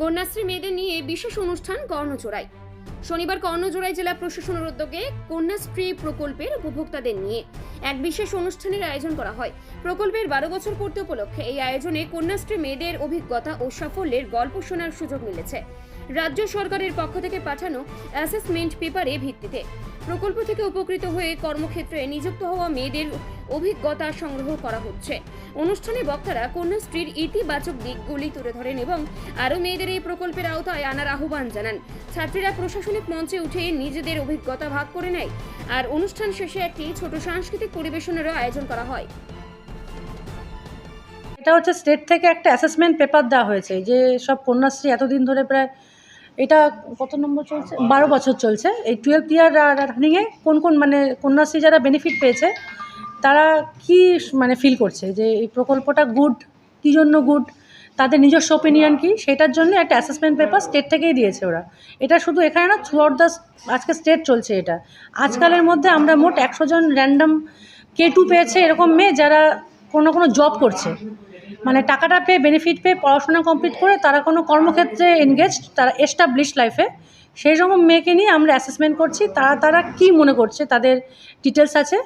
কন্যাশ্রী মেয়েদের নিয়ে বিশেষ অনুষ্ঠান কর্ণজোড়ায়। শনিবার কর্ণজোড়ায় জেলা প্রশাসনের উদ্যোগে কন্যাশ্রী প্রকল্পের উপভোক্তাদের নিয়ে এক বিশেষ অনুষ্ঠানের আয়োজন করা হয়। প্রকল্পের 12 বছর পূর্তি উপলক্ষে এই আয়োজনে কন্যাশ্রী মেয়েদের অভিজ্ঞতা ও সাফল্যের গল্প শোনার সুযোগ মিলেছে। রাজ্য সরকারের পক্ষ থেকে পাঠানো অ্যাসেসমেন্ট পেপারে ভিত্তিতে প্রকল্প থেকে উপকৃত হয়ে কর্মক্ষেত্রে নিযুক্ত হওয়া মেয়েদের অভিজ্ঞতা সংগ্রহ করা হচ্ছে। অনুষ্ঠানে বক্তারা কন্যাশ্রীর ইতিবাচক দিকগুলি তুলে ধরেন এবং আরও মেয়েদের এই প্রকল্পের আওতায় আনার আহ্বান জানান। ছাত্রীরা প্রশাসনিক মঞ্চে উঠে নিজেদের অভিজ্ঞতা ভাগ করে নেয়। আর অনুষ্ঠান শেষে একটি ছোট সাংস্কৃতিক পরিবেশনেরও আয়োজন করা হয়। এটা হচ্ছে স্টেট থেকে একটা অ্যাসেসমেন্ট পেপার দেওয়া হয়েছে যে সব কন্যাশ্রী এতদিন ধরে প্রায় এটা কত নম্বর চলছে 12 বছর চলছে। এই 12th ইয়ার রানিংয়ে কোন কোন মানে কন্যাশ্রী যারা বেনিফিট পেয়েছে তারা কি মানে ফিল করছে যে এই প্রকল্পটা গুড, কী জন্য গুড, তাদের নিজস্ব ওপিনিয়ন কি, সেটার জন্য একটা অ্যাসেসমেন্ট পেপার স্টেট থেকেই দিয়েছে ওরা। এটা শুধু এখানে না, থ্রু আউট দ্য আজকে স্টেট চলছে এটা। আজকালের মধ্যে আমরা মোট 100 জন র্যান্ডম K2 পেয়েছে এরকম মেয়ে যারা কোনো জব করছে, মানে টাকাটা পেয়ে বেনিফিট পেয়ে পড়াশোনা কমপ্লিট করে তারা কোনো কর্মক্ষেত্রে এনগেজড, তারা এস্টাবলিশ লাইফে। সেই রকম মেয়েকে নিয়ে আমরা অ্যাসেসমেন্ট করছি। তারা কি মনে করছে, তাদের ডিটেলস আছে,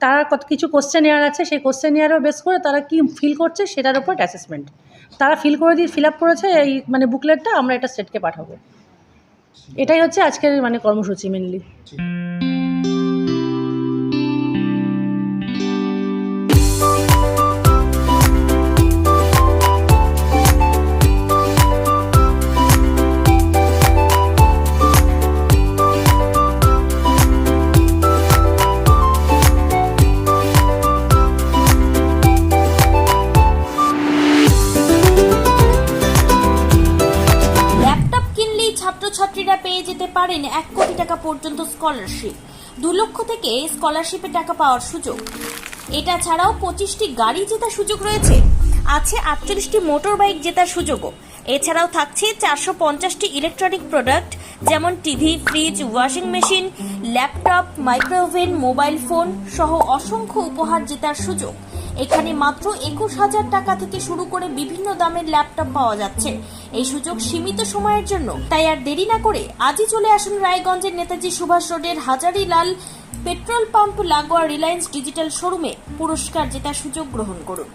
তারা কত কিছু কোশ্চেন এয়ার আছে, সেই কোশ্চেন এয়ারও বেস করে তারা কি ফিল করছে সেটার উপর অ্যাসেসমেন্ট। তারা ফিল আপ করেছে এই মানে বুকলেটটা আমরা এটা স্টেটকে পাঠাবো। এটাই হচ্ছে আজকের মানে কর্মসূচি মেনলি। ছাত্রছাত্রীরা পেয়ে যেতে পারেন 1 কোটি টাকা পর্যন্ত স্কলারশিপ, 2 লক্ষ থেকে স্কলারশিপের টাকা পাওয়ার সুযোগ। এটা ছাড়াও 25টি গাড়ি জেতার সুযোগ রয়েছে, আছে 48টি মোটর বাইক জেতার সুযোগও। এছাড়াও থাকছে 450টি ইলেকট্রনিক প্রোডাক্ট যেমন TV, fridge, washing machine, laptop, micro oven, mobile phone সহ অসংখ্য উপহার জেতার সুযোগ। এখানে মাত্র 21,000 টাকা থেকে শুরু করে বিভিন্ন দামের ল্যাপটপ পাওয়া যাচ্ছে। এই সুযোগ সীমিত সময়ের জন্য, তাই আর দেরি না করে আজই চলে আসুন রায়গঞ্জের নেতাজি সুভাষ রোডের হাজারিলাল পেট্রোল পাম্প লাগোয়া রিলায়েন্স ডিজিটাল শোরুমে পুরস্কার জেতার সুযোগ গ্রহণ করুন।